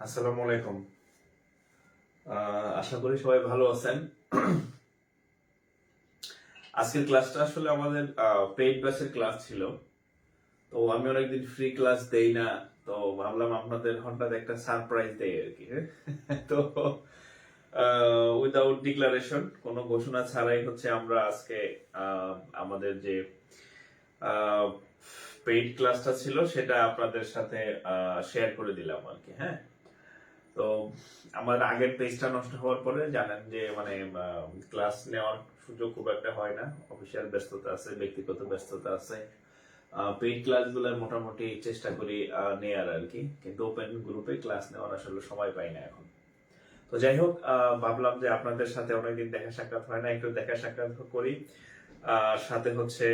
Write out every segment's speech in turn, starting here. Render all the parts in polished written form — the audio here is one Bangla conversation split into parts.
আসসালামু আলাইকুম। আশা করি সবাই ভালো আছেন। আজকের ক্লাসটা আসলে আমাদের পেইড ব্যাচের ক্লাস ছিল। তো আমি অনেকদিন ফ্রি ক্লাস দেই না, তো ভাবলাম আপনাদের হঠাৎ একটা সারপ্রাইজ দেই আর কি। হ্যাঁ? তো উইদাউট ডিক্লারেশন, কোনো ঘোষণা ছাড়াই হচ্ছে আমরা আজকে আমাদের যে পেইড ক্লাসটা ছিল সেটা আপনাদের সাথে শেয়ার করে দিলাম আর কি। হ্যাঁ, তো আমার আগের পেজটা নষ্ট হওয়ার পরে জানেন যে মানে ক্লাস নেওয়ার সুযোগ খুব একটা হয় না, অফিসিয়াল ব্যস্ততা আছে, ব্যক্তিগত ব্যস্ততা আছে। পেইড ক্লাসগুলো মোটামুটি চেষ্টা করি নেয়ার আর কি, কিন্তু ওপেন গ্রুপে ক্লাস নেওয়ার আসলে সময় পাই না এখন। তো যাই হোক, ভাবলাম যে আপনাদের সাথে অনেকদিন দেখা সাক্ষাৎ হয় না, একটু দেখা সাক্ষাৎ করি। সাথে হচ্ছে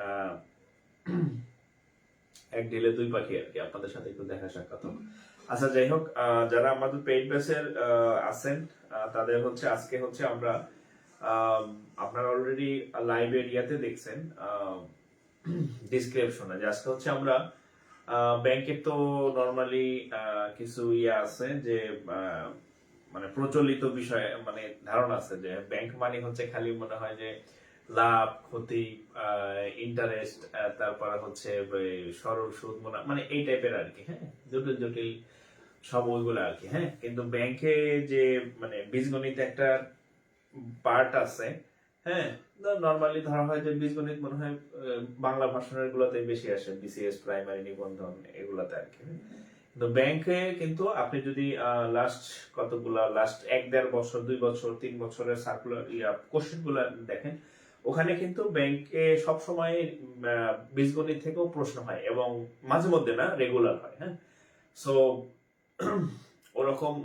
আহ, এক ঢিলে দুই পাখি আর কি, আপনাদের সাথে একটু দেখা সাক্ষাৎ হোক। আচ্ছা, যাই হোক, যারা আমাদের পেইড ব্যাচের আছেন, তাদের হচ্ছে আজকে হচ্ছে আমরা আপনারা অলরেডি লাইভ এরিয়াতে দেখছেন ডিসক্রিপশনে যে আজকে হচ্ছে আমরা ব্যাংকের তো নরমালি কিছু আছে যে মানে প্রচলিত বিষয়, মানে ধারণা আছে যে ব্যাংক মানে হচ্ছে খালি মনে হয় যে লাভ ক্ষতি, ইন্টারেস্ট, তারপরে হচ্ছে সরল সুদ, মানে এই টাইপের আর কি। হ্যাঁ, জটিল জটিল সব ওইগুলো আর কি। হ্যাঁ, কিন্তু ব্যাংকে যে মানে বীজগণিত একটা পার্ট আছে। হ্যাঁ, নরমালি ধরা হয় যে বীজগণিত মনে হয় বাংলা ভার্সনের গুলোতে বেশি আসে, বিসিএস, প্রাইমারি, নিবন্ধন, এগুলাতে আর কি। কিন্তু ব্যাংকে কিন্তু আপনি যদি লাস্ট 1-1.5 বছর, 2 বছর, 3 বছরের সার্কুলার কোশ্চেন গুলা দেখেন, ওখানে কিন্তু ব্যাংকে সবসময় বীজগণিত থেকেও প্রশ্ন হয়, এবং মাঝে মধ্যে না, রেগুলার হয়। হ্যাঁ, সো ওরকম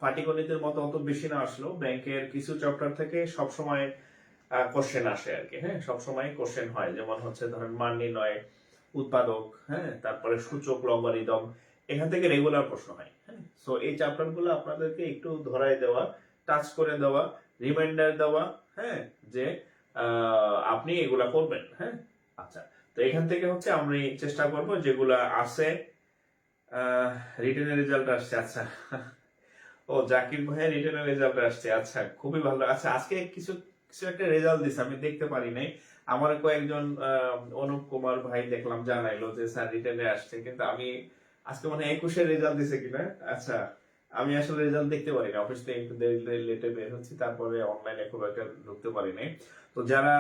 পাটিগণিতের মতো অত বেশি না আসলেও ব্যাংকের কিছু চ্যাপ্টার থেকে সবসময় কোশ্চেন আসে আর কি। হ্যাঁ, সবসময় কোশ্চেন হয়, যেমন হচ্ছে ধরেন মান নির্ণয়, উৎপাদক, হ্যাঁ, তারপরে সূচক, লগারিদম, এখান থেকে রেগুলার প্রশ্ন হয়। হ্যাঁ, সো এই চ্যাপ্টার গুলো আপনাদেরকে একটু ধরাই দেওয়া, টাচ করে দেওয়া, রিমাইন্ডার দেওয়া, হ্যাঁ, যে আপনি এগুলা করবেন। হ্যাঁ, আচ্ছা, তো এখান থেকে হচ্ছে আমি চেষ্টা করব যেগুলা আছে। রিটেনের রেজাল্ট আসছে, আচ্ছা। ও, জাকির ভাইয়ের রিটেনের রেজাল্ট আসছে, আচ্ছা, খুবই ভালো। আচ্ছা, আজকে কিছু কিছু একটা রেজাল্ট দিছে, আমি দেখতে পারি নাই। আমার কয়েকজন অনুপ কুমার ভাই দেখলাম জানাইলো যে স্যার রিটেনে আসছে, কিন্তু আমি আজকে মানে 21-এর রেজাল্ট দিছে কিনা। আচ্ছা, আমি আসলে রেজাল্ট দেখতে পারি না, অফিস থেকে একটু দেরি লেটে বের হচ্ছি, তারপরে অনলাইনে খুব একটা ঢুকতে পারি নাই। তো যারা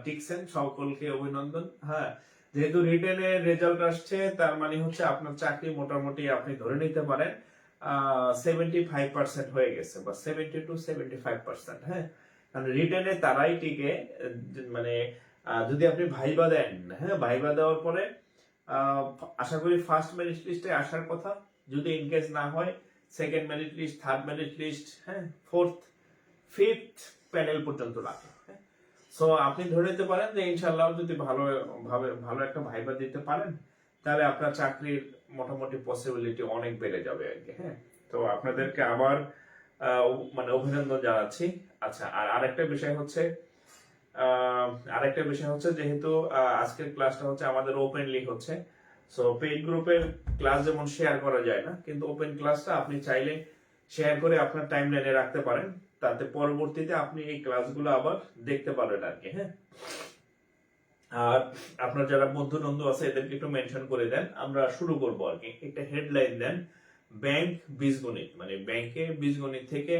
টিকছেন সকলকে অভিনন্দন। হ্যাঁ, যেহেতু রিটেনের রেজাল্ট আসছে, তার মানে হচ্ছে আপনার চাকরি মোটামুটি আপনি ধরে নিতে পারেন 75% হয়ে গেছে, বা 70 to 75%। হ্যাঁ, কারণ রিটেনে তারাই টিকে মানে যদি আপনি ভাইবা দেন। হ্যাঁ, ভাইবা দেওয়ার পরে আহ, আশা করি ফার্স্ট মেরিট লিস্টে আসার কথা, যদি ইনকেস না হয় second merit list, third merit list, হ্যাঁ, ফোর্থ, ফিফথ প্যানেল পর্যন্ত রাখে। সো আপনি ধরে নিতে পারেন যে ইনশাল্লাহ যদি ভালো একটা ভাইবা দিতে পারেন, তাহলে আপনার চাকরির মোটামুটি পসিবিলিটি অনেক বেড়ে যাবে আর কি। হ্যাঁ, তো আপনাদেরকে আবার মানে অভিনন্দন জানাচ্ছি। আচ্ছা, আর আরেকটা বিষয় হচ্ছে যেহেতু আজকের ক্লাসটা হচ্ছে আমাদের ওপেনলি হচ্ছে, সো পেইড গ্রুপের ক্লাস যেমন শেয়ার করা যায় না, কিন্তু ওপেন ক্লাসটা আপনি চাইলে শেয়ার করে আপনার টাইম লাইনে রাখতে পারেন, তাতে পরবর্তীতে আপনি এই ক্লাসগুলো আবার দেখতে পারবেন আর কি। হ্যাঁ, আর আপনার যারা বন্ধু নন্দু আছে এদেরকে একটু মেনশন করে দেন, আমরা শুরু করবো আর কি। একটা হেডলাইন দেন, ব্যাংক বীজগণিত, মানে ব্যাংকে বীজগণিত থেকে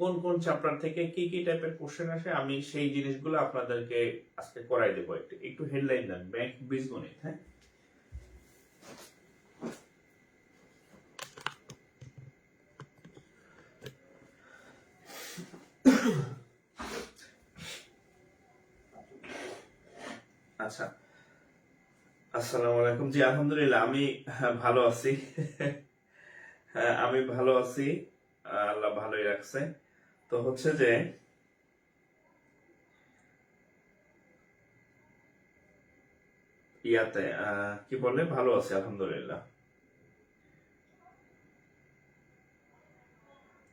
কোন কোন চ্যাপ্টার থেকে কি কি টাইপের কোশ্চেন আসে, আমি সেই জিনিসগুলো আপনাদেরকে আজকে করাই দেবো। একটু একটু হেডলাইন দেন, ব্যাংক বীজগণিত। হ্যাঁ, আচ্ছা, আসসালামু আলাইকুম। জি, আলহামদুলিল্লাহ, আমি ভালো আছি। হ্যাঁ, আমি ভালো আছি, আল্লাহ ভালোই রাখছে। তো হচ্ছে যে ইয়াতে কি বলে, ভালো আছি আলহামদুলিল্লাহ।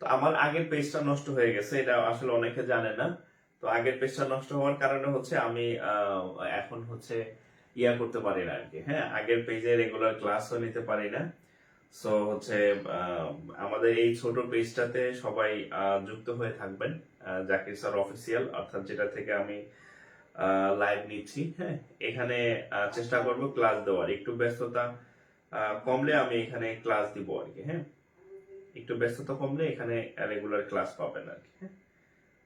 তো আমার আগের পেজটা নষ্ট হয়ে গেছে, এটা আসলে অনেকে জানে না। তো আগের পেজটা নষ্ট হওয়ার কারণে হচ্ছে আমি এখন হচ্ছে করতে পারি না আর কি। হ্যাঁ, আগের পেজে রেগুলার ক্লাসও নিতে পারি না। সো হচ্ছে আহ, আমাদের এই ছোট পেজটাতে সবাই যুক্ত হয়ে থাকবেন। জাকির স্যার অফিসিয়াল, অর্থাৎ যেটা থেকে আমি লাইভ নিচ্ছি। হ্যাঁ, এখানে চেষ্টা করব ক্লাস দেওয়ার। একটু ব্যস্ততা কমলে আমি এখানে ক্লাস দিব আর কি। হ্যাঁ, একটু ব্যস্ততা কমলে এখানে রেগুলার ক্লাস পাবেন আর কি। হ্যাঁ,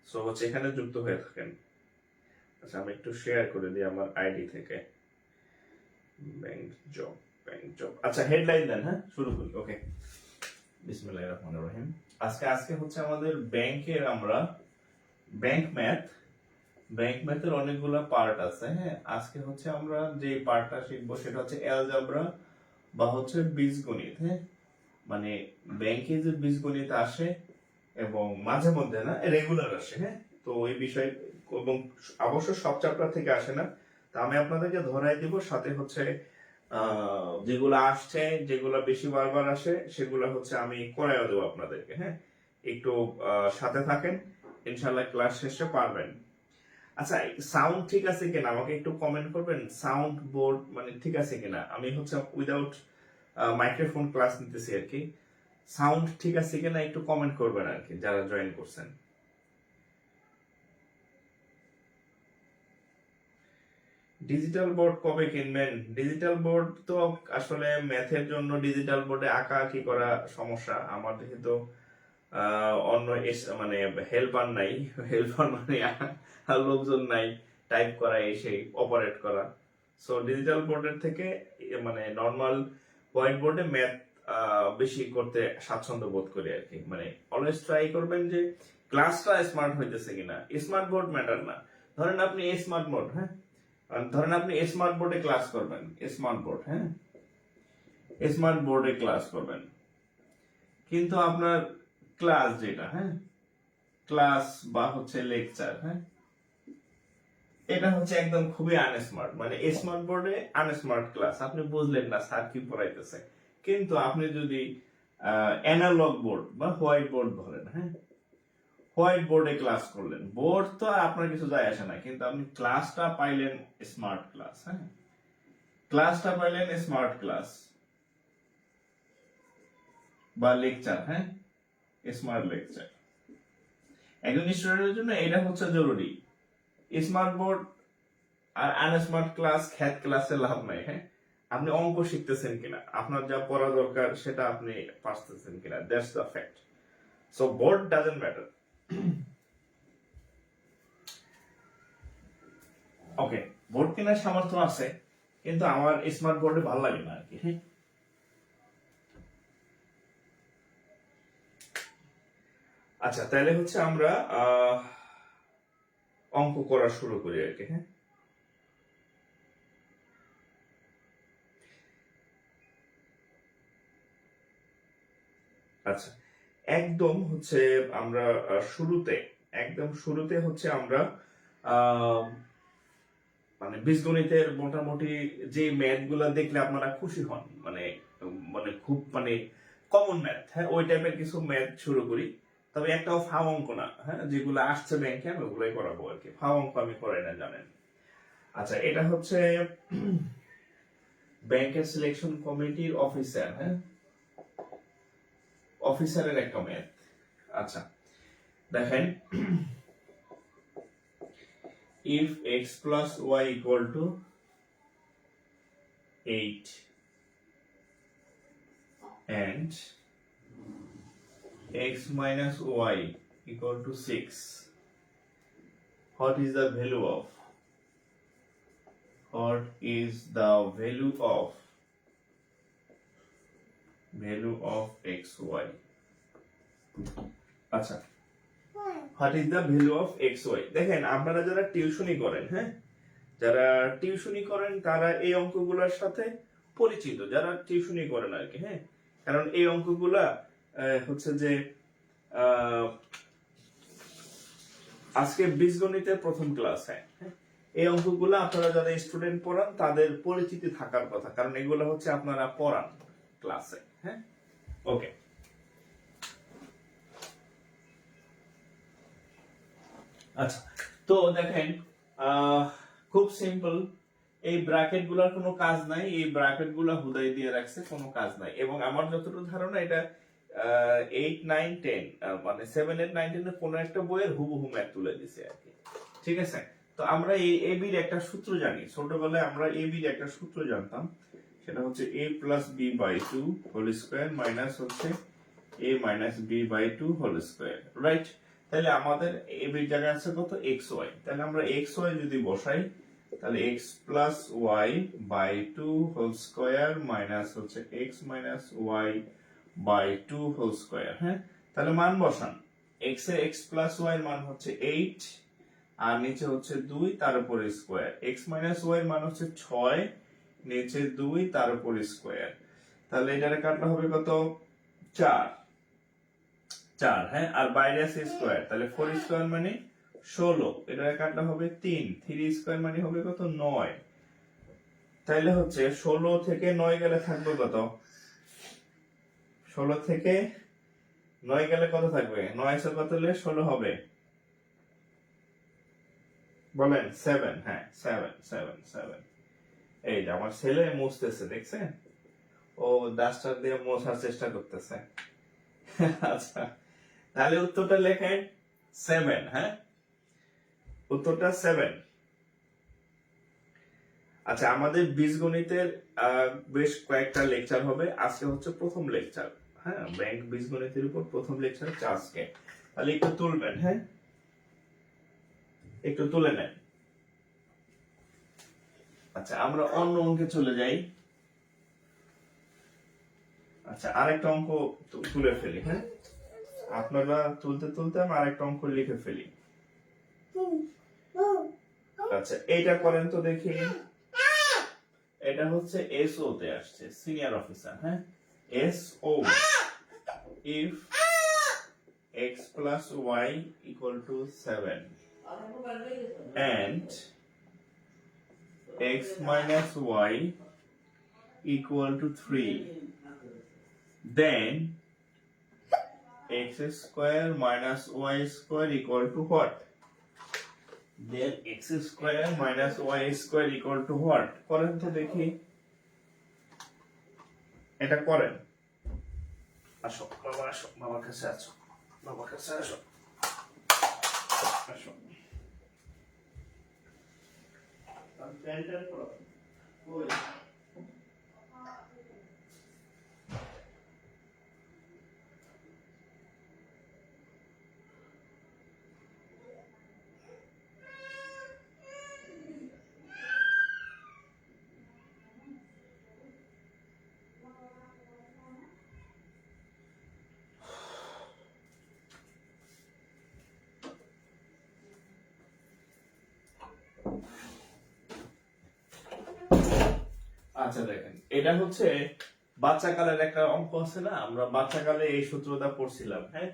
সো হচ্ছে এখানে যুক্ত হয়ে থাকেন। আচ্ছা, আমি একটু শেয়ার করে দিই আমার আইডি থেকে। Bank job, bank job. আচ্ছা, হেডলাইন দেন। হ্যাঁ, শুরু করি। ওকে, বিসমিল্লাহির রহমানির রহিম। আজকে হচ্ছে আমাদের ব্যাংকের আমরা ব্যাংক ম্যাথের অনেকগুলো পার্ট আছে। হ্যাঁ, আজকে হচ্ছে আমরা যে পার্টটা শিখবো সেটা হচ্ছে অ্যালজেব্রা বা হচ্ছে বীজগণিত। হ্যাঁ, মানে ব্যাংকে যে বীজগণিত আসে এবং মাঝে মধ্যে না রেগুলার আসে। হ্যাঁ, তো ওই বিষয় এবং অবশ্য সব চ্যাপ্টার থেকে আসে না। তা আমি আপনাদেরকে ধরাই দিব, সাথে হচ্ছে যেগুলো আসছে, যেগুলো বেশি বারবার আসে সেগুলো হচ্ছে আমি করাইও দেবো আপনাদেরকে। হ্যাঁ, একটু সাথে থাকেন, ইনশাল্লাহ ক্লাস শেষে পারবেন। আচ্ছা, সাউন্ড ঠিক আছে কিনা আমাকে একটু কমেন্ট করবেন। সাউন্ড বোর্ড মানে ঠিক আছে কিনা? আমি হচ্ছে উইদাউট মাইক্রোফোন ক্লাস নিতেছি আর কি। সাউন্ড ঠিক আছে কিনা একটু কমেন্ট করবেন আর কি, যারা জয়েন করছেন। ডিজিটাল বোর্ড কবে কিনবেন? ডিজিটাল বোর্ড তো আসলে ম্যাথের জন্য ডিজিটাল বোর্ডে আঁকা আঁকি করা সমস্যা। আমার দেখে তো অন্য মানে হেল্পার নাই। হেল্পার মানে লোকজন নাই টাইপ করা, এসে অপারেট করা। সো ডিজিটাল বোর্ডের থেকে মানে নর্মাল হোয়াইট বোর্ডে ম্যাথ বেশি করতে স্বাচ্ছন্দ্য বোধ করি আর কি। মানে অলওয়েজ ট্রাই করবেন যে ক্লাসটা স্মার্ট হইতেছে কিনা। স্মার্ট বোর্ড ম্যাটার না। ধরেন আপনি স্মার্ট বোর্ড, হ্যাঁ, ধরেন আপনি স্মার্ট বোর্ডে ক্লাস করবেন। স্মার্ট বোর্ড, হ্যাঁ, স্মার্ট বোর্ডে ক্লাস করবেন, কিন্তু আপনার ক্লাস যেটা, হ্যাঁ, ক্লাস বা হচ্ছে লেকচার, হ্যাঁ, এটা হচ্ছে একদম খুবই আনস্মার্ট। মানে স্মার্ট বোর্ডে আনস্মার্ট ক্লাস, আপনি বুঝলেন না স্যার কি পড়াইতেছে। কিন্তু আপনি যদি অ্যানালগ বোর্ড বা হোয়াইট বোর্ড ধরেন, হ্যাঁ, হোয়াইট বোর্ডে ক্লাস করলেন, বোর্ড তো আর আপনার কিছু যায় আসে না, কিন্তু আপনি ক্লাসটা পাইলেন স্মার্ট ক্লাস। হ্যাঁ, ক্লাসটা পাইলেন স্মার্ট ক্লাস বা লেকচার। হ্যাঁ, স্মার্ট লেকচার একজন স্টুডেন্টের জন্য এটা হচ্ছে জরুরি। স্মার্ট বোর্ড আর আনস্মার্ট ক্লাস খ্যাত ক্লাসে লাভ নাই। হ্যাঁ, আপনি অঙ্ক শিখতেছেন কিনা, আপনার যা পড়া দরকার সেটা আপনি পারতেছেন কিনা, that's the fact. So board doesn't matter. Okay, board কেনার সামর্থ্য আছে, কিন্তু আমার স্মার্ট বোর্ডে ভালো লাগে না আর কি। হ্যাঁ, আচ্ছা, তাহলে হচ্ছে আমরা অঙ্ক করা শুরু করি আর কি। হ্যাঁ, আচ্ছা, একদম হচ্ছে আমরা শুরুতে, একদম শুরুতে হচ্ছে আমরা আহ, মানে বীজগণিতের মোটামুটি যে ম্যাথ গুলা দেখলে আপনারা খুশি হন, মানে মানে খুব মানে কমন ম্যাথ, হ্যাঁ, ওই টাইপের কিছু ম্যাথ শুরু করি। তবে একটাও ফাও অঙ্ক না। হ্যাঁ, যেগুলো আসছে ব্যাংকে আমি ওগুলোই করাবো আর কি। ফাও অঙ্ক আমি করাই না, জানেন। আচ্ছা, এটা হচ্ছে ব্যাংকের সিলেকশন কমিটির অফিসার। হ্যাঁ, অফিসারের একটা ম্যাথ। আচ্ছা, দেখেন, if x plus y equal to 8 and x minus y equal to 6, what is the value of xy? আচ্ছা, what is the value of X Y? দেখেন, আপনারা যারা টিউশনি করেন, হ্যাঁ, যারা টিউশনি করেন তারা এই অঙ্কগুলোর সাথে পরিচিত, যারা টিউশনি করেন আর কি। হ্যাঁ, কারণ এই অঙ্কগুলা হচ্ছে যে আজকে বীজগণিতের প্রথম ক্লাস। হ্যাঁ, এই অঙ্কগুলো আপনারা যারা স্টুডেন্ট পড়ান তাদের পরিচিতি থাকার কথা, কারণ এগুলো হচ্ছে আপনারা পড়ান ক্লাসে। হ্যাঁ, ওকে। আচ্ছা, তো দেখেন, খুব সিম্পল। এই ব্র্যাকেট গুলার কোনো কাজ নাই, এই ব্র্যাকেট গুলা হুদাই দিয়ে রাখছে, কোনো কাজ নাই। এবং আমার যতটুকু ধারণা এটা 8 9 10 মানে 7 8 9 10 এর কোনো একটা বইয়ের হুবহু ম্যাথ তুলে দিছে আর কি। ঠিক আছে, তো আমরা এই এ বির একটা সূত্র জানি, ছোটবেলায় আমরা এ বির একটা সূত্র জানতাম, সেটা হচ্ছে a plus B by two whole square minus হচ্ছে a minus B by two whole square, right? তাহলে আমাদের এ বির জায়গায় আছে কত, এক্স ওয়াই। তাহলে আমরা এক্স ওয়াই যদি বসাই, তাহলে x plus y by two whole square minus হচ্ছে x minus y by two whole square. হ্যাঁ, তাহলে মান বসান। এক্স এ এক্স প্লাস ওয়াই এর মান হচ্ছে 8, আর নিচে হচ্ছে 2 তার উপরে স্কোয়ার। এক্স মাইনাস ওয়াই এর মান হচ্ছে 6, নিচে 2 তার উপরে স্কোয়ার। তাহলে এটারে কাটলে হবে কত, 4 4। হ্যাঁ, আর বাইরে আছে স্কোয়ার, তাহলে 4 স্কোয়ার মানে 16, এটারে কাটলে হবে 3 3 স্কোয়ার মানে হবে কত, 9। তাহলে হচ্ছে 16 থেকে 9 গেলে থাকবে কত, 16 থেকে 9 গেলে কত থাকবে, 9 এর কত হলে 16 হবে, বলেন? 7। হ্যাঁ, 7 7 7। এই যে আমার ছেলে মুছতেছে, দেখছেন? ও ডাস্টার দিয়ে মোছার চেষ্টা করতেছে। আচ্ছা, তাহলে উত্তরটা লেখেন 7। হ্যাঁ, উত্তরটা 7। আচ্ছা, আমাদের বীজগণিতের বেশ কয়েকটা লেকচার হবে, আজকে হচ্ছে প্রথম লেকচার। হ্যাঁ, ব্যাংক বীজগণিতের উপর প্রথম লেকচার হচ্ছে আজকে। তাহলে একটু তুলবেন, হ্যাঁ, একটু তুলে নেন। আচ্ছা, আমরা অন্য অঙ্কে চলে যাই। আচ্ছা, আরেকটা অঙ্ক তুলে ফেলি। হ্যাঁ, আপনারা তুলতে তুলতে আমি আরেকটা অঙ্ক লিখে ফেলি। আচ্ছা, এইটা করেন তো দেখি। এটা হচ্ছে এসও তে আসছে, সিনিয়র অফিসার। হ্যাঁ, SO, if x plus y equal to 7 and x minus y equal to 3, then x square minus y square equal to what? Then x square minus y square equal to what? করেন তো দেখি, এটা করেন। আসো বাবা, আসো বাবার কাছে, আসো বাবার কাছে, আসো আসো। আচ্ছা, দেখেন, এটা হচ্ছে বাচ্চাকালের একটা অঙ্ক আছে না, আমরা বাচ্চাকালে এই সূত্রটা পড়ছিলাম। হ্যাঁ,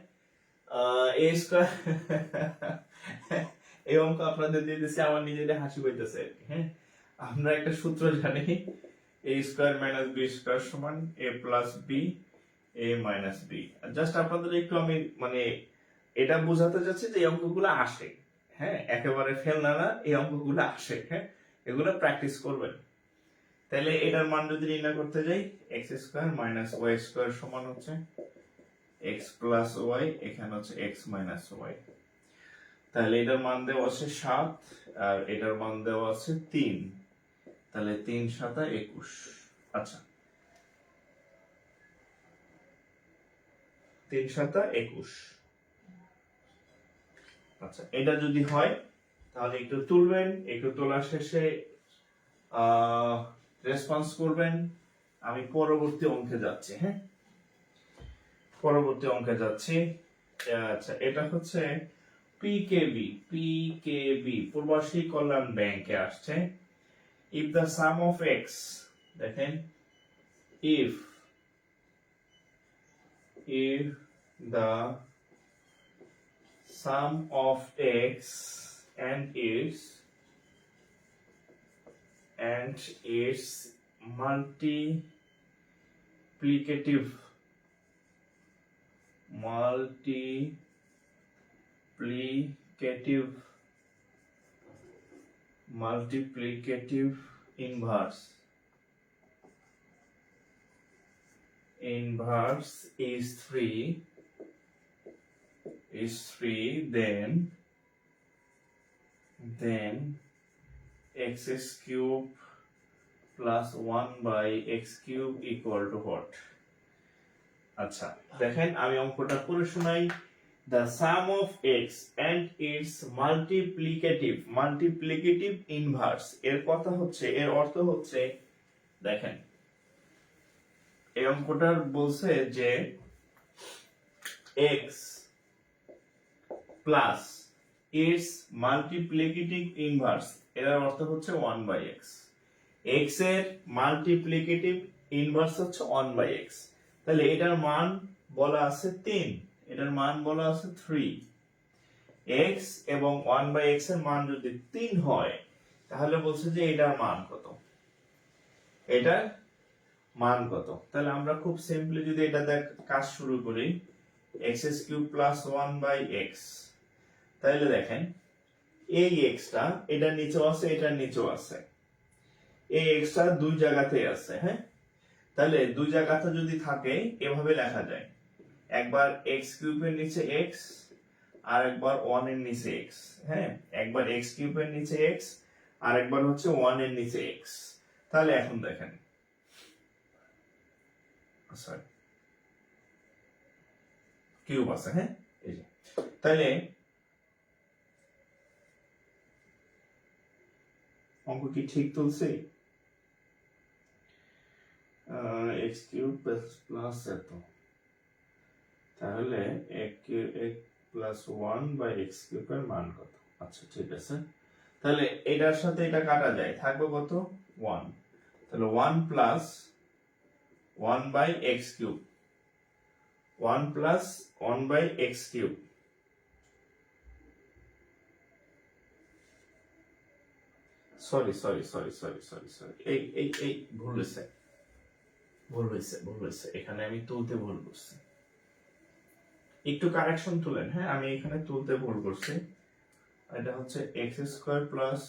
এ স্কয়ার, এই অঙ্ক আপনাদের দিয়ে দিচ্ছি, আমার নিজেদের হাসি পাইতেছে। হ্যাঁ, আমরা একটা সূত্র জানি, এ স্কয়ার মাইনাস বি স্কয়ার সমান এ plus B A minus B. Just আপনাদের একটু আমি মানে এটা বোঝাতে চাচ্ছি যে এই অঙ্কগুলো আসে। হ্যাঁ, একেবারে ফেল না, এই অঙ্কগুলো আসে। হ্যাঁ, এগুলো প্র্যাকটিস করবেন। তাহলে এটার মান যদি নির্ণয় করতে যাই, X square minus Y square সমান হচ্ছে এক্স প্লাস ওয়াই, এখানে হচ্ছে এক্স মাইনাস ওয়াই। তাহলে এটার মান দেওয়া আছে 7, আর এটার মান দেওয়া আছে 3। তাহলে 3 7 21। আচ্ছা, 3 7 21। আচ্ছা, এটা যদি হয় তাহলে একটু তুলবেন, একটু তোলার শেষে রেসপন্স করবেন। আমি পরবর্তী অঙ্কে যাচ্ছি। হ্যাঁ, পরবর্তী অঙ্কে যাচ্ছি। আচ্ছা, এটা হচ্ছে পিকেবি প্রবাসী কল্যাণ ব্যাংকে আসছে। If the some of x, দেখেন, if the sum of x and its multiplicative inverse is 3, then x cube plus 1 by x cube equal to what? আচ্ছা দেখেন আমি অঙ্কটা করে শোনাই। The sum of x and its multiplicative inverse এর কথা হচ্ছে, এর অর্থ হচ্ছে, দেখেন এই অঙ্কটার বলছে যে x plus its multiplicative inverse এর অর্থ হচ্ছে 1 by x। x এর মাল্টিপ্লিকেটিভ ইনভার্স হচ্ছে 1 by x, তাহলে এটার মান বলা আছে 3, এটার মান বলা আছে 3। x এবং 1 by x এর মান যদি 3 হয় তাহলে বলছে যে এটার মান কত, এটার মান কত। তাহলে আমরা খুব সিম্পলি যদি এটা কাজ শুরু করি, x cube plus 1 by x, তাহলে দেখেন এই x টা এটার নিচেও আছে, এটার নিচেও আছে, এই x টা দুই জায়গাতেই আছে। হ্যাঁ, তাহলে দুই জায়গাতে যদি থাকে এভাবে লেখা যায়, একবার x কিউবের নিচে x আর একবার 1 এর নিচে x। হ্যাঁ, একবার x কিউবের নিচে x আর একবার হচ্ছে 1 এর নিচে x। তাহলে এখন দেখেন, সরি কিউব আছে। হ্যাঁ, এই যে তাহলে অঙ্ক কি ঠিক তুলছি? x কিউব প্লাস এত, তাহলে x প্লাস 1 বাই x কিউবের মান কত? আচ্ছা ঠিক আছে, তাহলে এটার সাথে এটা কাটা যায়, থাকবে কত? 1। তাহলে 1 plus 1 by x cube, 1 plus 1 by x cube, sorry এই ভুল হয়েছে, এখানে আমি তুলতে ভুল করছি, একটু কারেকশন তুলেন। হ্যাঁ, আমি এখানে তুলতে ভুল করছি, এটা হচ্ছে x square plus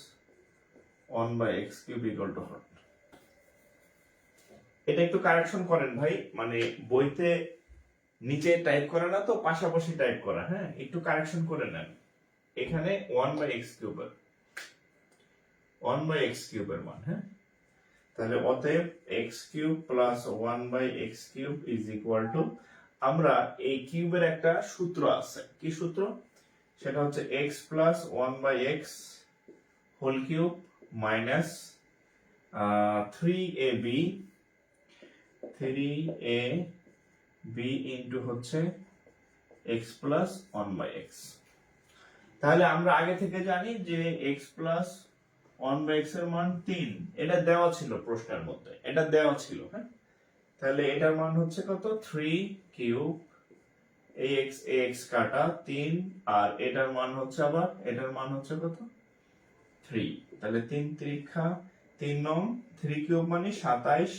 1 by x cube equal to হট। এটা একটু কারেকশন করেন ভাই, মানে বইতে নিচে টাইপ করা না তো, পাশাপাশি টাইপ করা। হ্যাঁ, একটু কারেকশন করে নেন। এখানে 1 বাই x কিউবের 1 বাই x কিউবের মান। হ্যাঁ, তাহলে অতএব x cube plus 1 by x cube is equal to, আমরা এই কিউবের একটা সূত্র আছে, কি সূত্র? সেটা হচ্ছে x plus 1 by x whole cube minus 3ab into হচ্ছে x প্লাস 1 বাই x। তাহলে আমরা আগে থেকে জানি যে x প্লাস 1 বাই x এর মান 3, এটা দেওয়া ছিল প্রশ্নের মধ্যে, এটা দেওয়া ছিল। হ্যাঁ, তাহলে এটার মান হচ্ছে কত? 3 কিউব ax কাটা 3, আর এটার মান হচ্ছে আবার, এটার মান হচ্ছে কত? 3। তাহলে 3 3 3 নং 3 কিউব মানে 27,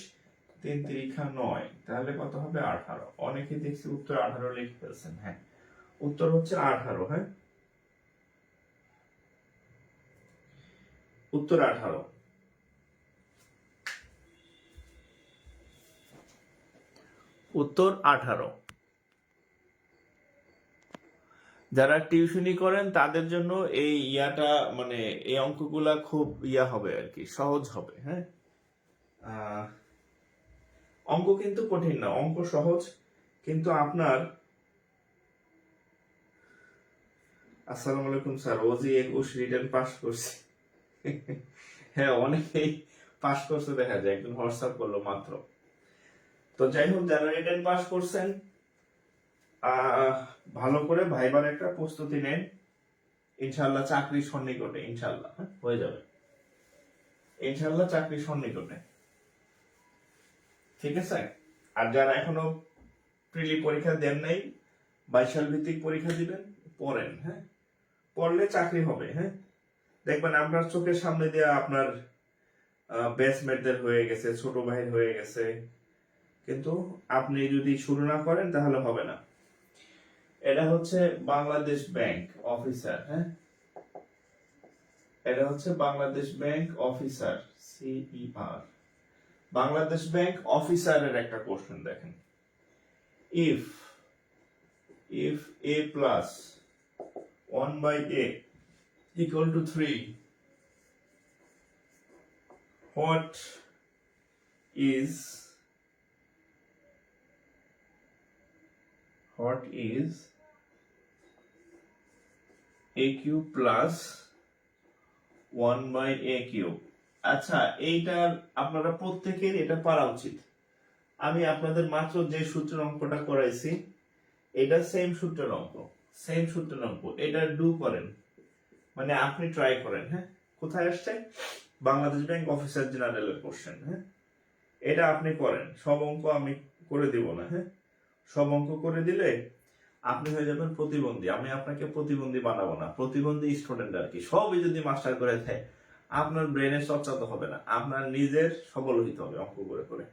3 3 9, তাহলে কত হবে? 18। অনেকে দেখছি উত্তর 18 লিখে ফেলছেন। হ্যাঁ, উত্তর হচ্ছে 18। হ্যাঁ, উত্তর 18। উত্তর 18। যারা টিউশনি করেন তাদের জন্য এই ইয়াটা, মানে এই অঙ্কগুলা খুব ইয়া হবে আর কি, সহজ হবে। হ্যাঁ, অঙ্ক কিন্তু কঠিন না, অঙ্ক সহজ, কিন্তু আপনার, আসসালামু আলাইকুম স্যার, ওজি 21 রিটেন পাস করছে। হ্যাঁ, অনেকেই পাস করছে দেখা যায়, একজন হোয়াটসঅ্যাপ করলো মাত্র। তো যাই হোক, যারা রিটেন পাস করছেন ভালো করে ভাইবার একটা প্রস্তুতি নেন, ইনশাআল্লাহ চাকরি সন্নিকটে, ইনশাআল্লাহ হয়ে যাবে, ইনশাআল্লাহ চাকরি সন্নিকটে। ঠিক আছে, আর যারা এখনো প্রিলি পরীক্ষা দেন নাই, 22 সাল ভিত্তিক পরীক্ষা দিবেন, পড়েন। হ্যাঁ, পড়লে চাকরি হবে। হ্যাঁ, দেখবেন আপনার চোখের সামনে দিয়ে আপনার ব্যাচমেটদের হয়ে গেছে, ছোট ভাইয়ের হয়ে গেছে, কিন্তু আপনি যদি শুরু না করেন তাহলে হবে না। এটা হচ্ছে বাংলাদেশ ব্যাংক অফিসার। হ্যাঁ, এটা হচ্ছে Bangladesh bank officer, CER, Bangladesh bank অফিসারের একটা কোশ্চেন দেখেন। If a plus 1 by a equal to 3, what is a cube plus 1 by a cube? আচ্ছা, এইটার আপনারা প্রত্যেকের এটা পারা উচিত। আমি আপনাদের মাত্র যে সূত্রের অঙ্কটা করাইছি এটা সেম সূত্রের অঙ্ক, এটা ডু করেন, মানে আপনি ট্রাই করেন। হ্যাঁ, কোথায় আসছে? বাংলাদেশ ব্যাংক অফিসার জেনারেলের কোশ্চেন। হ্যাঁ, এটা আপনি করেন, সব অঙ্ক আমি করে দিব না। হ্যাঁ, সব অঙ্ক করে দিলে আপনি হয়ে যাবেন প্রতিবন্ধী। আমি আপনাকে প্রতিবন্ধী বানাবো না, প্রতিবন্ধী স্টুডেন্ট আর কি। সবই যদি মাস্টার করে দেয় আপনার ব্রেনের চর্চা তো হবে না, আপনার নিজের সবল হইতে হবে অঙ্ক করে করে।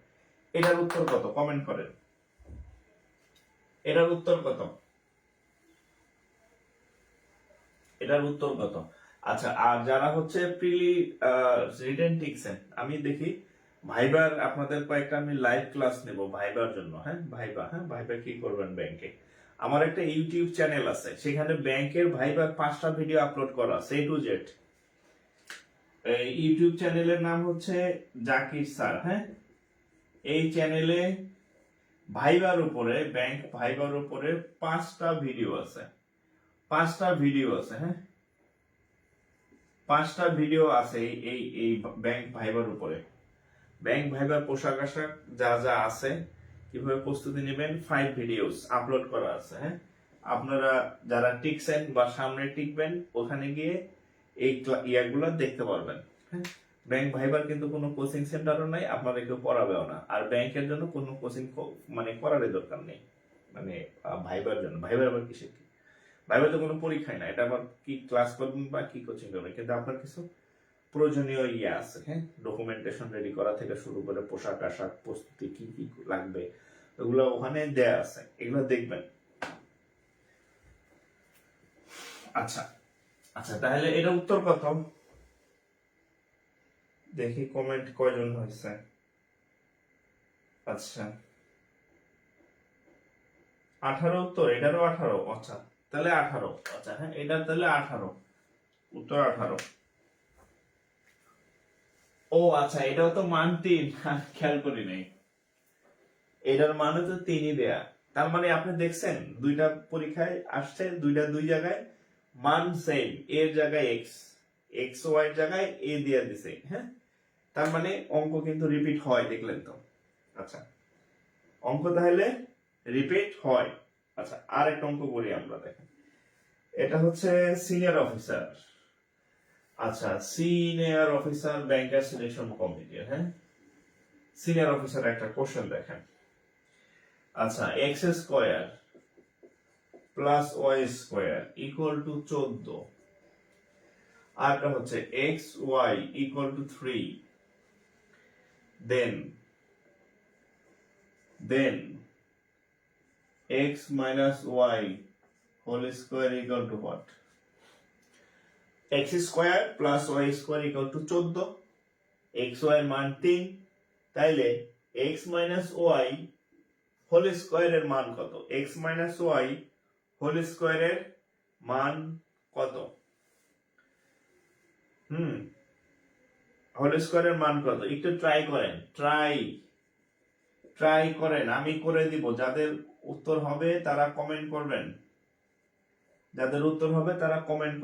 এটার উত্তর কত? কমেন্ট করেন। এটার উত্তর কত? আচ্ছা, আর যারা হচ্ছে প্রিলি রিটেন টিকছেন, আমি দেখি ভাইবার আপনাদের কয়েকটা আমি লাইভ ক্লাস নেব ভাইবার জন্য। হ্যাঁ, ভাইবা কি করবেন ব্যাংকে। আমার একটা ইউটিউব চ্যানেল আছে, সেখানে ব্যাংকের ভাইবার 5টা ভিডিও আপলোড করা আছে, A to Z। ইউটিউব চ্যানেলের নাম হচ্ছে জাকির স্যার। হ্যাঁ, এই চ্যানেলে ভাইবার উপরে, ব্যাংক ভাইবার উপরে 5টা ভিডিও আছে, 5টা ভিডিও আছে। হ্যাঁ, 5টা ভিডিও আছে এই ব্যাংক ভাইবার উপরে। ব্যাংক ভাইবার পোশাক আশাক যা যা আছে, কিভাবে প্রস্তুতি নেবেন, 5 ভিডিওস আপলোড করা আছে। হ্যাঁ, আপনারা যারা টিকছেন বা সামনে টিকবেন ওখানে গিয়ে এই ইয়াগুলো দেখতে পারবেন। হ্যাঁ, ব্যাংক ভাইবার কিন্তু কোনো কোচিং সেন্টারও নাই, আপনারা কেউ পড়াবেও না। আর ব্যাংকের জন্য কোনো কোচিং মানে করারই দরকার নেই, মানে ভাইবার জন্য। ভাইবার আবার কিসের কি? ভাইবার তো কোনো পরীক্ষাই না, এটা আবার কি ক্লাস করবেন বা কি কোচিং করবেন, কিন্তু আপনার কিছু প্রয়োজনীয় ইয়ে আছে। হ্যাঁ, ডকুমেন্টেশন রেডি করা থেকে শুরু করে পোশাক আশাক প্রস্তুতি কি কি লাগবে ওগুলো ওখানে দেয়া আছে, এগুলো দেখবেন। আচ্ছা আচ্ছা, তাহলে এটা উত্তর কত? দেখি কমেন্ট কয়জন হয়েছে। আচ্ছা, 18 উত্তর, এটারও 18। আচ্ছা, তাহলে 18। আচ্ছা, হ্যাঁ, এটা তাহলে 18, উত্তর 18। ও আচ্ছা, এটাও তো মান 3, খেয়াল করি নাই। এটার মানে তো 3ই দেয়া। তার মানে আপনি দেখছেন দুইটা পরীক্ষায় আসছে, দুইটা দুই জায়গায় মান সেম। এর জায়গায় এক্স ওয়াই এর জায়গায় এ দিয়ে দিছে। হ্যাঁ, তার মানে অঙ্ক কিন্তু রিপিট হয়, দেখলেন তো। আচ্ছা, অঙ্ক তাহলে রিপিট হয়। আচ্ছা, আর একটা অঙ্ক করি আমরা, দেখেন। এটা হচ্ছে সিনিয়র অফিসার। আচ্ছা, senior officer banker selection committee. হ্যাঁ, সিনিয়র অফিসার একটা কোশ্চেন দেখেন। আচ্ছা, X square plus Y square equal to 14, আরটা হচ্ছে X Y equal to 3, then X minus Y whole square equal to what? X square plus Y square equal to 14, X Y এর মান 3, তাইলে এক্স মাইনাস ওয়াই হোল স্কোয়ারের মান কত? এক্স মাইনাস ওয়াই হোল স্কোয়ারের মান কত? হোল স্কোয়ারের মান কত? একটু ট্রাই করেন, ট্রাই করেন, আমি করে দিব। যাদের উত্তর হবে তারা কমেন্ট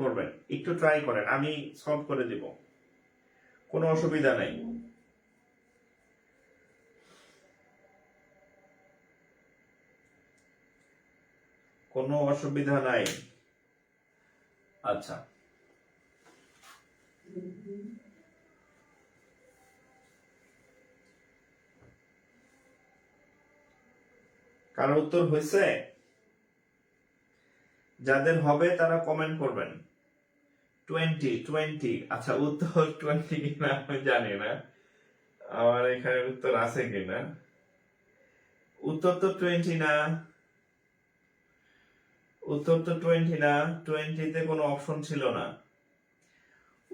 করবেন, একটু ট্রাই করেন, আমি সলভ করে দিব, কোনো অসুবিধা নেই। কোনো অসুবিধা নাই। আচ্ছা, কারো উত্তর হয়েছে? যাদের হবে তারা কমেন্ট করবেন। 20। আচ্ছা, উত্তর 20 কিনা আমি জানি না, আমার এখানে উত্তর আছে কিনা। উত্তর তো 20 না, উত্তর তো 20 না, 20 তে কোনো অপশন ছিল না।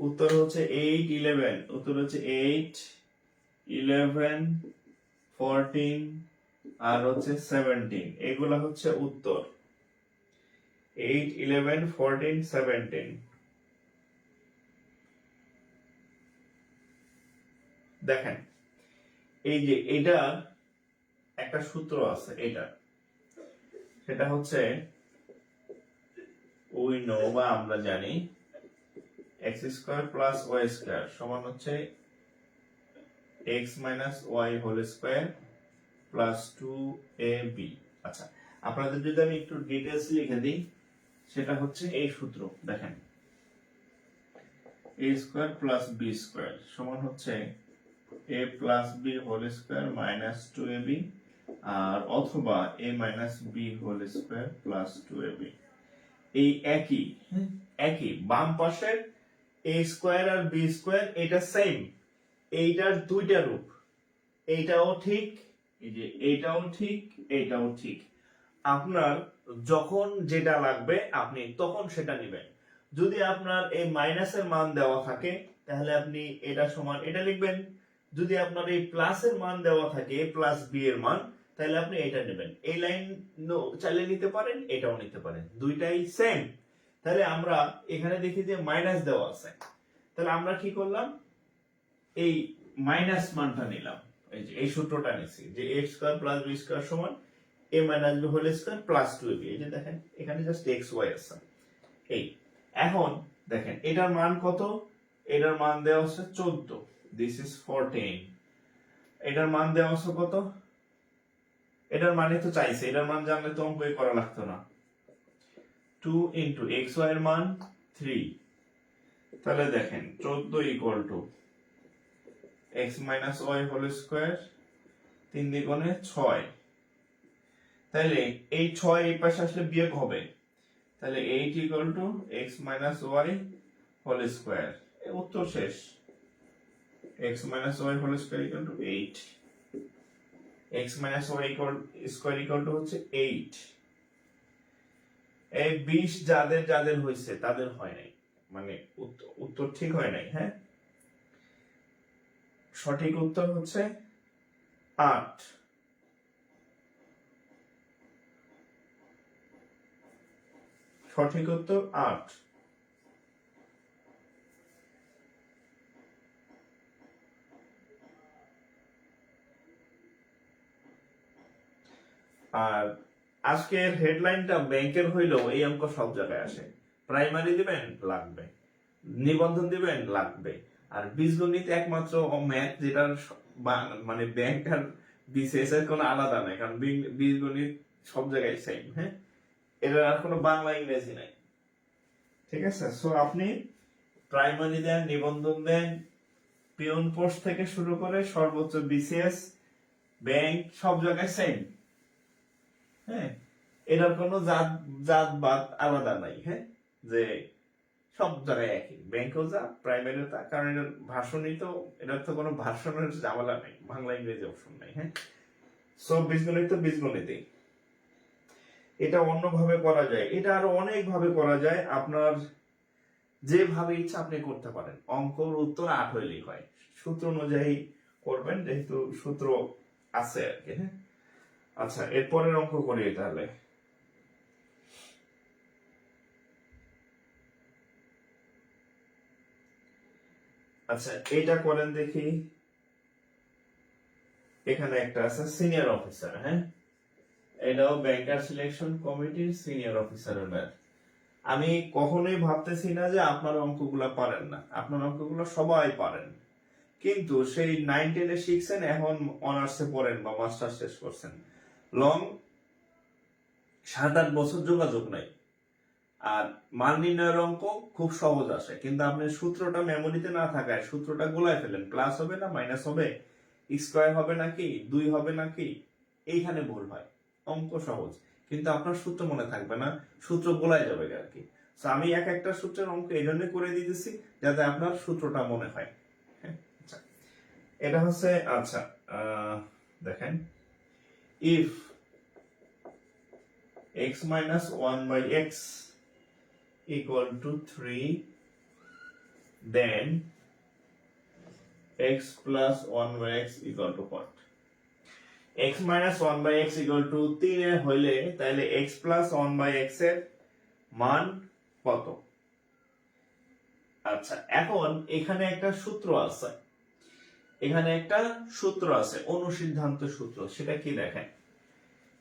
উত্তর হচ্ছে 8 11, উত্তর হচ্ছে 8 11 14 আর হচ্ছে 17, এগুলা হচ্ছে উত্তর। 8 11 14 17। দেখেন এই যে এটা একটা সূত্র আছে, এটা সেটা হচ্ছে উই নো বা আমরা জানি x square plus y square সমান হচ্ছে x minus y whole square plus 2ab। আচ্ছা, আপনাদের যদি আমি একটু ডিটেইলস লিখে দিই, সেটা হচ্ছে এই সূত্র। দেখেন a square plus b square সমান হচ্ছে a plus b whole square minus 2ab, আর অথবা a minus b whole square plus 2ab। এই একই বাম পাশের a স্কয়ার আর b স্কয়ার এটা সেম, এইটার দুইটা রূপ, এইটাও ঠিক, এই যে এইটাও ঠিক, এইটাও ঠিক। আপনার যখন যেটা লাগবে আপনি তখন সেটা নেবেন। যদি আপনার এই মাইনাসের মান দেওয়া থাকে তাহলে আপনি এটা সমান এটা লিখবেন, যদি আপনার এই প্লাসের মান দেওয়া থাকে প্লাস বি এর মান, তাহলে আপনি এটা নেবেন। এই লাইন চাইলে নিতে পারেন, এটাও নিতে পারেন, দুইটাই সেম। তাহলে আমরা এখানে দেখি যে মাইনাস দেওয়া আছে, তাহলে আমরা কি করলাম, এই মাইনাস মানটা নিলাম, এই যে এই সূত্রটা নিছি যে a square plus b square সমান a minus b whole square plus 2ab। এই যে দেখেন এখানে জাস্ট x y আছে। এই এখন দেখেন এটার মান কত, এটার মান দেওয়া আছে 14, দিস ইজ 14। এটার মান দেওয়া আছে কত, এটার মানে তো চাইছে, এটার মান জানলে তো অঙ্ক করা লাগতো না। 2 ইনটু xy এর মান 3, তাহলে দেখেন 14 equal to x minus y whole square 3 দ্বিগুণে 6। তাহলে এই 6 এই পাশে আসলে বিয়োগ হবে, তাহলে 8 equal to x minus y whole square. উত্তর শেষ। x minus y whole square equal to 8, x minus y square equal to হচ্ছে 8। এই 20 যাদের যাদের হয়েছে তাদের হয় নাই, মানে উত্তর ঠিক হয় নাই। হ্যাঁ, সঠিক উত্তর হচ্ছে 8। সঠিক উত্তর 8। আর আজকের হেডলাইনটা ব্যাংকের হইলেও এই অঙ্ক সব জায়গায় আসে। প্রাইমারি দিবেন লাগবে, নিবন্ধন দিবেন লাগবে, আর বীজগণিত একমাত্র ম্যাথ যেটার মানে ব্যাংক আর বিসিএস এর কোনো আলাদা নাই, কারণ বীজগণিত সব জায়গায় সেম। হ্যাঁ, এটার আর কোনো বাংলা ইংরেজি নাই। ঠিক আছে, সো আপনি প্রাইমারি দেন, নিবন্ধন দেন, পিয়ন পোস্ট থেকে শুরু করে সর্বোচ্চ বিসিএস, ব্যাংক, সব জায়গায় সেম। হ্যাঁ, এটার কোনো জাতবাদ আলাদা নাই। হ্যাঁ, যে সব জায়গায় একই, ব্যাংকেও যা প্রাইমারিও তা, কারণ এটার ভাষণই তো, এটার তো কোনো ভাষণের ঝামেলা নেই, বাংলা ইংরেজি অপশন নেই। হ্যাঁ, সব বীজগণিত তো বীজগণিতই। এটা অন্যভাবে করা যায়, এটা আরো অনেক ভাবে করা যায়, আপনার যেভাবে ইচ্ছা আপনি করতে পারেন। অঙ্কর উত্তর 8 হইলেই হয়, সূত্র অনুযায়ী করবেন, যেহেতু সূত্র আছে আর কি। হ্যাঁ, আচ্ছা এরপরের অঙ্ক করি তাহলে। আচ্ছা এইটা করেন দেখি। এখানে একটা আছে সিনিয়র অফিসার। হ্যাঁ, এটাও ব্যাংকার সিলেকশন কমিটির সিনিয়র অফিসারের ম্যাথ। আমি কখনোই ভাবতেছি না যে আপনার অঙ্কগুলা পারেন না, আপনার অঙ্কগুলো সবাই পারেন, কিন্তু সেই 9 10 এ শিখছেন, এখন অনার্সে পড়েন বা মাস্টার শেষ করছেন, লং 7-8 বছর যোগাযোগ নাই। আর মান নির্ণয়ের অঙ্ক খুব সহজ আসে, কিন্তু আপনি সূত্রটা মেমোরিতে না থাকায় সূত্রটা গোলায় ফেলেন, প্লাস হবে না মাইনাস হবে, স্কয়ার হবে নাকি 2 হবে নাকি, এইখানে ভুল হয়। অঙ্ক সহজ, কিন্তু আপনার সূত্র মনে থাকবে না, সূত্র গোলায় যাবে আর কি। আমি এক একটা সূত্রের অঙ্ক এই জন্য করে দিতেছি যাতে আপনার সূত্রটা মনে হয়। আচ্ছা, এটা হচ্ছে, আচ্ছা দেখেন, if x minus 1 by x equal to 3, then x plus 1 by x equal to what? x minus 1 by x equal to 3 হইলে তাহলে x plus 1 by x এর মান কত? আচ্ছা, এখন এখানে একটা সূত্র আছে, অনুসিদ্ধান্ত সূত্র, সেটা কি দেখেন,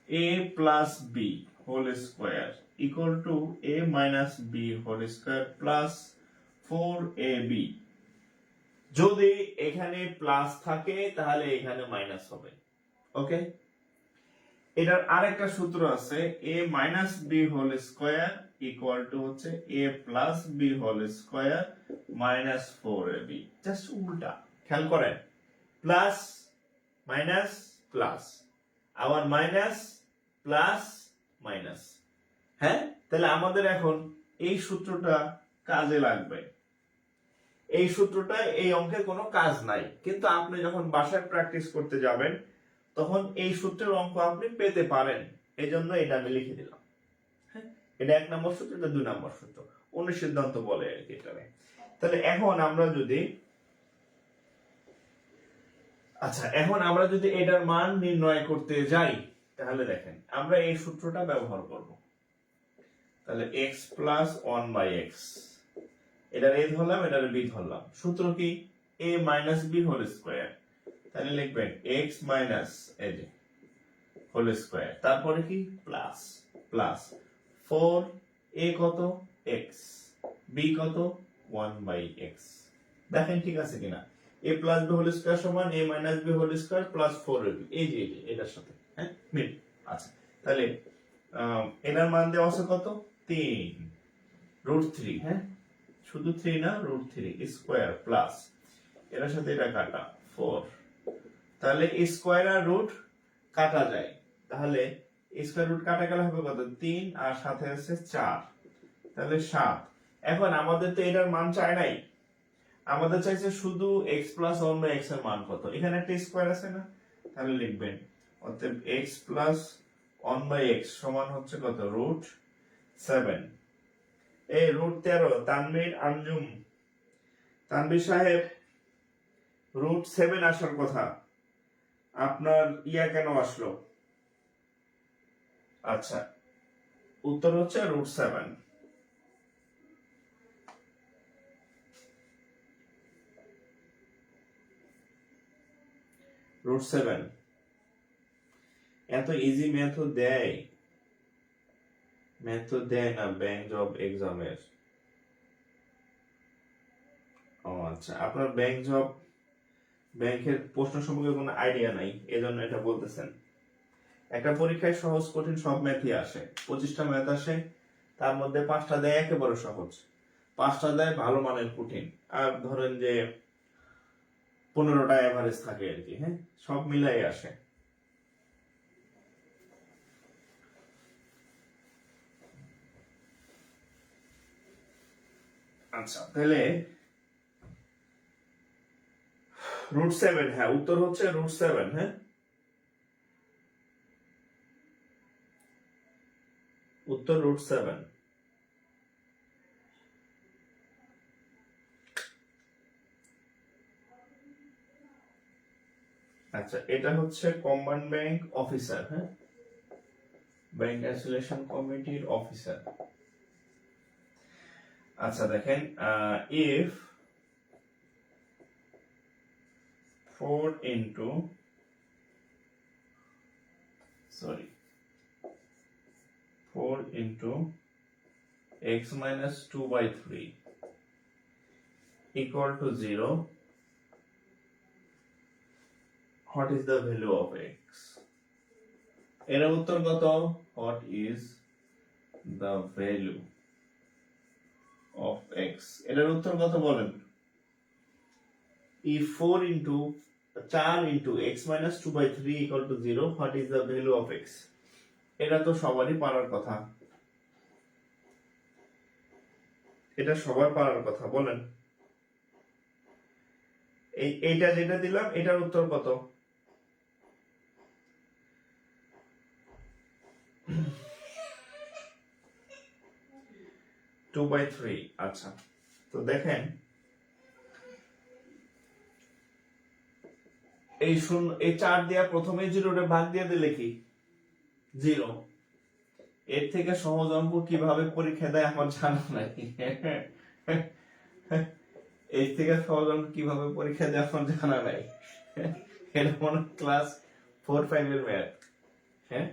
a plus b whole square equal to a minus b whole square plus 4ab। যদি এখানে প্লাস থাকে তাহলে এখানে মাইনাস হবে, ওকে। এটার আরেকটা সূত্র আছে, a minus b whole square equal to হচ্ছে a plus b whole square minus 4ab। Just উল্টা, খেয়াল করেন, প্লাস মাইনাস প্লাস, আবার মাইনাস প্লাস মাইনাস। হ্যাঁ, তাহলে আমাদের এখন এই সূত্রটা কাজে লাগবে। এই সূত্রটা এই অঙ্কের কোনো কাজ নাই, কিন্তু আপনি যখন বাসায় প্র্যাকটিস করতে যাবেন তখন এই সূত্রের অঙ্ক আপনি পেতে পারেন, এই জন্য এটা আমি লিখে দিলাম। হ্যাঁ, এটা 1 নম্বর সূত্র, এটা 2 নম্বর সূত্র, অনুসিদ্ধান্ত বলে আর কি এটাকে। তাহলে এখন আমরা যদি এটার মান নির্ণয় করতে যাই তাহলে দেখেন আমরা এই সূত্রটা ব্যবহার করব। তাহলে x plus 1 by x, এটার a ধরলাম, এটার b ধরলাম, সূত্র কি a minus b whole square, তাহলে লিখবেন x minus a whole square, তারপরে কি প্লাস প্লাস 4 a কত x, b কত 1 by x। দেখেন ঠিক আছে কিনা, a plus b whole square সমান a minus b whole square plus 4ab, এই যে এটার সাথে, হ্যাঁ মিল। আচ্ছা, তাহলে এটার মান দেওয়া আছে কত 3 √3, হ্যাঁ শুধু 3 না, √3 স্কয়ার প্লাস এটার সাথে এটা কাটা 4, তাহলে স্কয়ার আর রুট কাটা যায়, তাহলে স্কয়ার রুট কাটা গেলে হবে কত 3, আর সাথে আছে 4, তাহলে 7। এখন আমাদের তো এটার মান চাই নাই, আমাদের চাইছে শুধু x plus 1 by x এর মান কত। এখানে একটা স্কয়ার আছে না, তাহলে লিখবেন অতএব x plus 1 by x সমান হচ্ছে কত √7। এই √13, তানভীর আঞ্জুম, তানভীর সাহেব, √7 আসার কথা, আপনার কেন আসলো? আচ্ছা, উত্তর হচ্ছে √7। √7 এত ইজি মেথড দেয় না ব্যাংক জব এক্সামের। ও আচ্ছা, আপনার ব্যাংকের প্রশ্ন সম্পর্কে কোনো আইডিয়া নাই, এজন্য এটা বলতেছেন। একটা পরীক্ষায় সহজ কঠিন সব ম্যাথই আসে, 25টা ম্যাথ আসে, তার মধ্যে 5টা দেয় একেবারে সহজ, 5টা দেয় ভালো মানের কঠিন, আর ধরেন যে 15টা এভারেজ থাকে আর কি। হ্যাঁ, সব মিলাই আসে। আচ্ছা, তাহলে √7, হ্যাঁ উত্তর হচ্ছে √7। হ্যাঁ, উত্তর √7। আচ্ছা, এটা হচ্ছে কম্বাইন্ড ব্যাংক অফিসার, হ্যাঁ ব্যাংক অ্যাসোসিয়েশন কমিটির অফিসার। আচ্ছা দেখেন, if 4 into x minus 2 by 3 equal to 0, what is the value of x? এর উত্তর কত? What is the value of x? এর উত্তর কত বলেন? If 4 into x minus 2 by 3 equal to 0, what is the value of x? এটা তো সবারই পারার কথা, এটা সবার পারার কথা, বলেন এইটা যেটা দিলাম এটার উত্তর কত? 2 by 3। আচ্ছা, তো দেখেন এই শূন্য, এই 4 দিয়া প্রথমে 0 রে ভাগ দিয়ে দিলে কি 0। এর থেকে সহজ অঙ্ক কিভাবে পরীক্ষা দেয় আমার জানা নাই। এর থেকে সহজ অঙ্ক কিভাবে পরীক্ষা দেয় আমার জানা নাই। এটা মনে ক্লাস 4-5 এর ম্যাথ। হ্যাঁ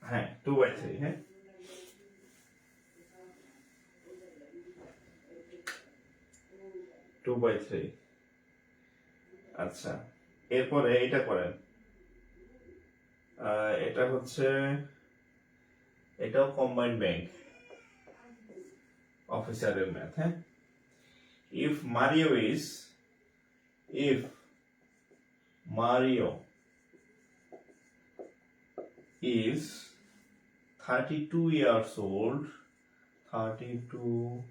হ্যাঁ 2/3। হ্যাঁ 2/3। আচ্ছা, এরপরে এটা করেন। এটা হচ্ছে, এটাও কম্বাইন্ড ব্যাংক অফিসারের ম্যাথ। হ্যাঁ, if Mario is is 32 years old, 32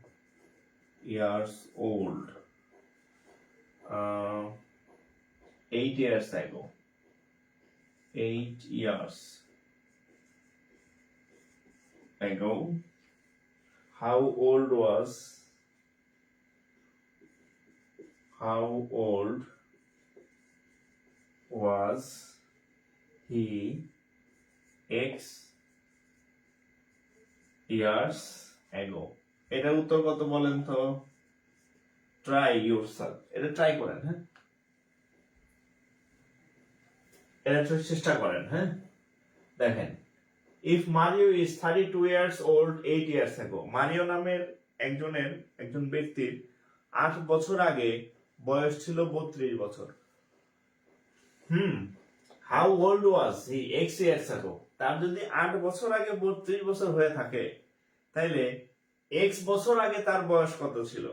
years old, 8 years ago, 8 years ago, how old was he x years ago? এটার উত্তর কত বলেন তো? ট্রাই ইউরসেলফ, এটা ট্রাই করেন। হ্যাঁ, এটা চেষ্টা করেন। হ্যাঁ, দেখেন, if Mario is 32 years old 8 years ago, Mario নামের একজন ব্যক্তির 8 বছর আগে বয়স ছিল 32 বছর। how old was he x years ago? তার যদি 8 বছর আগে 32 বছর হয়ে থাকে, তাইলে x বছর আগে তার বয়স কত ছিল?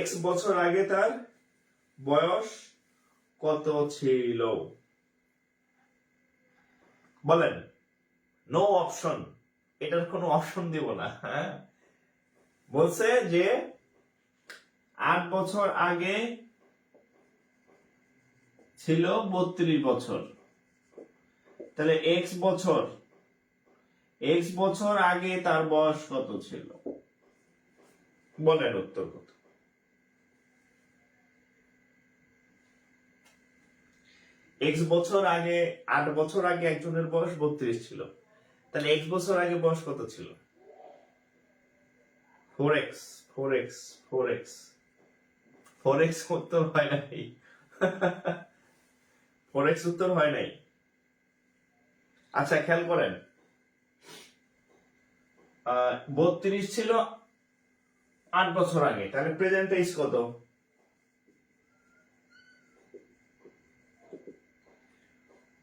x বছর আগে তার বয়স কত ছিল বলেন। নো অপশন, এটার কোনো অপশন দিব না। হ্যাঁ, বলছে যে 8 বছর আগে ছিল 32 বছর, তাহলে x বছর আগে তার বয়স কত ছিল বলেন, উত্তর কত? x বছর আগে, 8 বছর আগে একজনের বয়স 32 ছিল, তাহলে x বছর আগে বয়স কত ছিল? 4x 4x 4x 4x উত্তর হয় নাই। 4x উত্তর হয় নাই। আচ্ছা, খেয়াল করেন, 32 ছিল 8 বছর আগে, তাহলে প্রেজেন্ট এজ কত?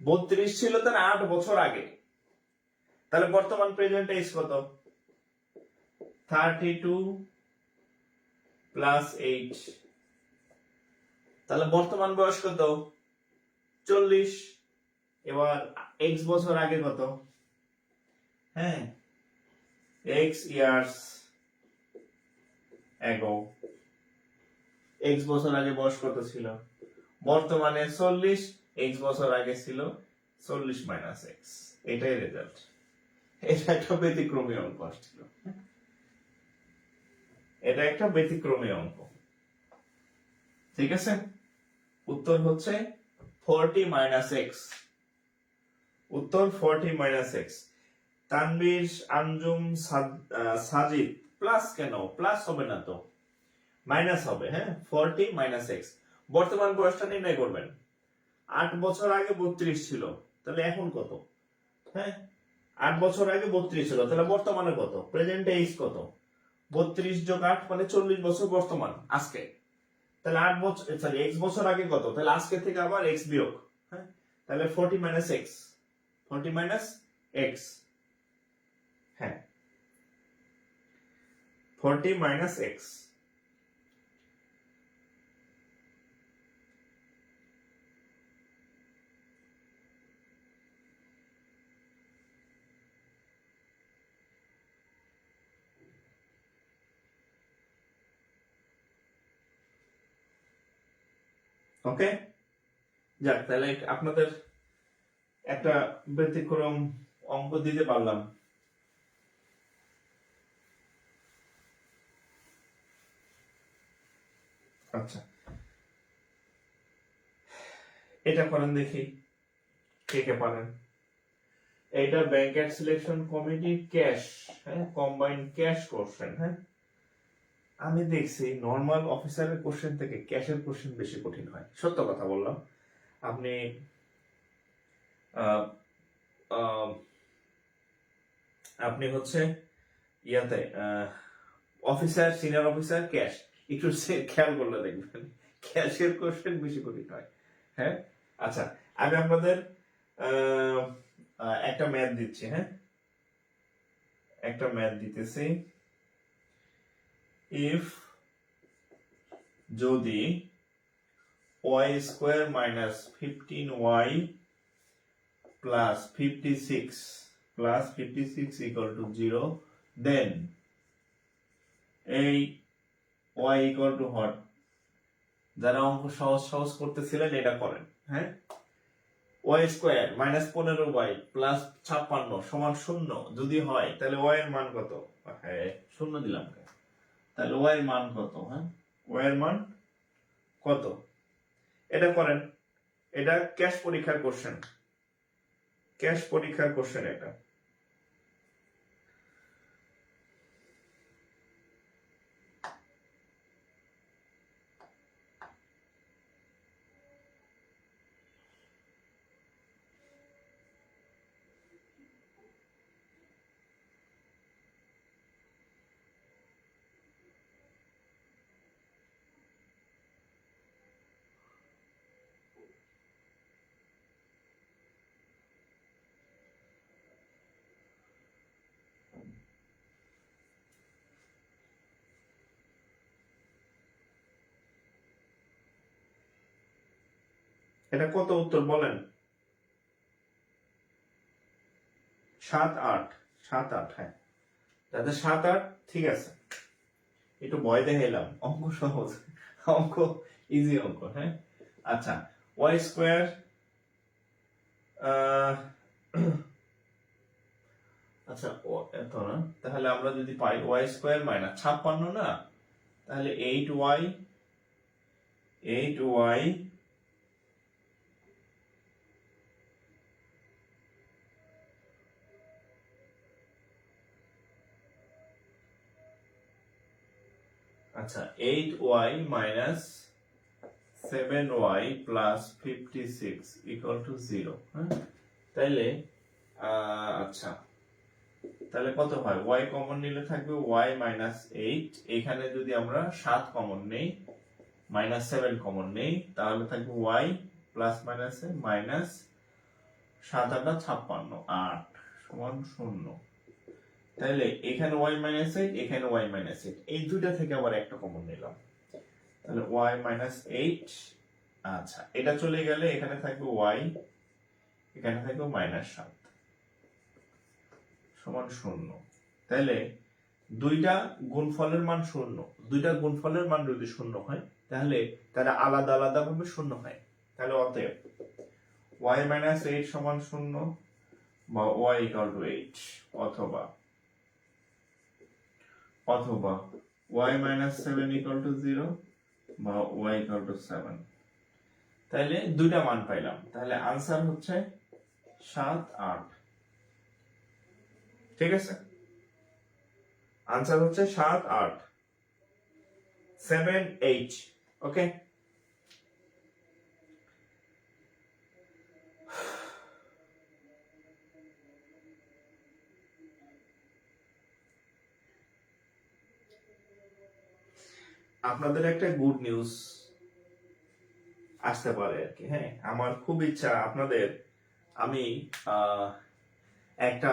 32 ছিল তার 8 বছর আগে, তাহলে বর্তমান প্রেজেন্ট এজ কত? 32 প্লাস 8, তাহলে বর্তমান বয়স কত? 40। এবার x বছর আগে কত? হ্যাঁ, x years ago, x বছর আগে বয়স কত ছিল? বর্তমানে 40, x বছর আগে ছিল 40 মাইনাস x, এটাই রেজাল্ট। এটা একটা ব্যতিক্রমী অঙ্ক আসছিল, এটা একটা ব্যতিক্রমী অঙ্ক। ঠিক আছে, উত্তর হচ্ছে 40 মাইনাস x, উত্তর 40 minus x। Tanvir, Anjum, Sajid, plus কেন? প্লাস হবে না তো, মাইনাস হবে। হ্যাঁ, 40 মাইনাস x। বর্তমান বয়সটা নির্ণয় করবেন। 8 বছর আগে 32 ছিল, তাহলে এখন কত? হ্যাঁ, 8 বছর আগে 32 ছিল, তাহলে বর্তমানে কত? প্রেজেন্ট এজ কত? 32 যোগ 8 মানে 40 বছর বর্তমান আজকে। তাহলে 8 বছর, সরি, x বছর আগে কত? তাহলে আজকে থেকে আবার x বিয়োগ। হ্যাঁ, তাহলে 40 মাইনাস x, 40 মাইনাস x। হ্যাঁ, 40 মাইনাস x। ওকে, যাক, তাহলে আপনাদের একটা ব্যতিক্রম অঙ্ক দিতে পারলাম। আচ্ছা, এটা করেন দেখি কে কে পারেন। এটা bank and selection committee cash, হ্যাঁ, কম্বাইন্ড ক্যাশ কোশ্চেন। হ্যাঁ, আমি দেখছি নর্মাল অফিসারের কোশ্চেন থেকে ক্যাশের কোশ্চেন বেশি কঠিন হয়, সত্য কথা বললাম। আপনি আহ, আহ, আপনি হচ্ছে ইয়াতে অফিসার, সিনিয়র অফিসার, ক্যাশ, একটু খেয়াল করলে দেখবেন ক্যাশের কোশ্চেন বেশি কঠিন হয়। হ্যাঁ, আচ্ছা, আমি আপনাদের একটা ম্যাথ দিচ্ছি। হ্যাঁ, একটা ম্যাথ দিতেছি। ইফ যদি y square minus 15y plus 56 equal to 0, দেন এই y ইকুয়াল টু হট। যারা অঙ্ক সহজ সহজ করতেছিলেন এটা করেন। হ্যাঁ, y square minus 15y plus 56 সমান 0 যদি হয়, তাহলে y এর মান কত? হ্যাঁ, 0 দিলাম, তাহলে y এর মান কত? হ্যাঁ, y এর মান কত? এটা করেন। এটা ক্যাশ পরীক্ষার কোশ্চেন, ক্যাশ পরীক্ষার কোশ্চেন এটা। এটা কত উত্তর বলেন? 7 8, 7 8। হ্যাঁ, যাতে 7 8 ঠিক আছে। একটু ভয় দেখাইলাম, অঙ্ক সহজ, অঙ্ক ইজি অঙ্ক। হ্যাঁ, আচ্ছা, y স্কোয়ার আচ্ছা এত না, তাহলে আমরা যদি পাই y স্কোয়ার মাইনাস 56 না, তাহলে 8y আচ্ছা 8y minus 7y plus 56 equal to 0। হ্যাঁ, তাহলে আচ্ছা, তাহলে কত হয়? y কমন নিলে থাকবে y মাইনাস 8, এখানে যদি আমরা 7 কমন নেই, মাইনাস 7 কমন নেই, তাহলে থাকবে y প্লাস মাইনাসে মাইনাস 7 8 56, 8 সমান 0। তাহলে এখানে y মাইনাস 8, এখানে y মাইনাস 8, এই দুইটা থেকে আবার একটা কমন নিলাম, তাহলে y মাইনাস 8। আচ্ছা, এটা চলে গেলে এখানে থাকবে y, এখানে থাকবে মাইনাস 7 সমান 0। তাহলে দুইটা গুণফলের মান 0, দুইটা গুণফলের মান যদি 0 হয়, তাহলে তারা আলাদা আলাদা ভাবে 0 হয়। তাহলে অতএব y মাইনাস 8 সমান 0 বা y ইকুয়াল টু 8, অথবা y মাইনাস 7 ইকুয়াল টু 0 বা y ইকুয়াল টু 7। তাহলে দুইটা মান পাইলাম, তাহলে আনসার হচ্ছে 7 8। ঠিক আছে, আনসার হচ্ছে 7 8, 7 8। ওকে, আপনাদের একটা গুড নিউজ আসতে পারে আর কি। হ্যাঁ, আমার খুব ইচ্ছা আপনাদের আমি একটা